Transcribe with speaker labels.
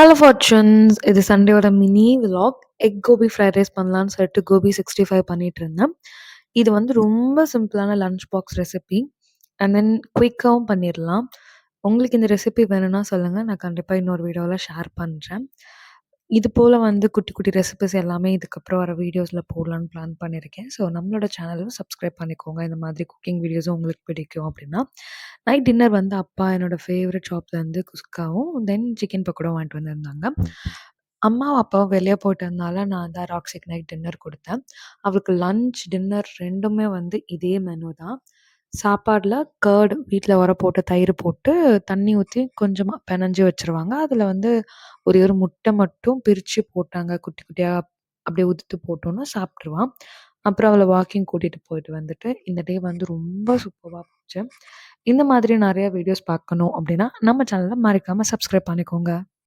Speaker 1: Hello fortunes. இது சண்டேயோட mini vlog. Egg gobi fried rice பண்ணலான்னு சொல்லிட்டு கோபி 65 பண்ணிட்டுருந்தேன். இது வந்து ரொம்ப சிம்பிளான lunch box recipe. And then குயிக்காவும் பண்ணிடலாம். உங்களுக்கு இந்த ரெசிபி வேணும்னா சொல்லுங்கள். நான் கண்டிப்பாக இன்னொரு வீடியோவில் ஷேர் பண்ணுறேன். இது போல் வந்து குட்டி குட்டி ரெசிபிஸ் எல்லாமே இதுக்கப்புறம் வர வீடியோஸில் போடலான்னு பிளான் பண்ணியிருக்கேன். ஸோ நம்மளோட சேனலும் சப்ஸ்கிரைப் பண்ணிக்கோங்க. இந்த மாதிரி குக்கிங் வீடியோஸும் உங்களுக்கு பிடிக்கும் அப்படின்னா. நைட் டின்னர் வந்து அப்பா என்னோட ஃபேவரட் ஷாப்லேருந்து குஸ்காவும் தென் சிக்கன் பக்கோடாவும் வாங்கிட்டு வந்திருந்தாங்க. அம்மாவும் அப்பாவும் வெளியே போயிட்டதுனால நான் தான் ராக்ஸிக்கு நைட் டின்னர் கொடுத்தேன். அவருக்கு லஞ்ச், டின்னர் 2மே வந்து இதே மெனு தான். சாப்பாடில கர்ட் வீட்ல உர போட்டு தயிர் போட்டு தண்ணி ஊத்தி கொஞ்சமா பெனஞ்சு வச்சுருவாங்க. அதில வந்து ஒரே ஒரு முட்டை மட்டும் பிரிச்சு போட்டாங்க. குட்டி குட்டியா அப்படியே உதுத்து போட்டோன்னா சாப்ட்டுருவான். அப்புறம் அவள வாக்கிங் கூட்டிட்டு போயிட்டு வந்துட்டு, இந்த டே வந்து ரொம்ப சூப்பர்வா போச்சு. இந்த மாதிரி நெறைய வீடியோஸ் பார்க்கணும் அப்படின்னா, நம்ம சேனல மறக்காம சப்ஸ்கிரைப் பண்ணிக்கோங்க.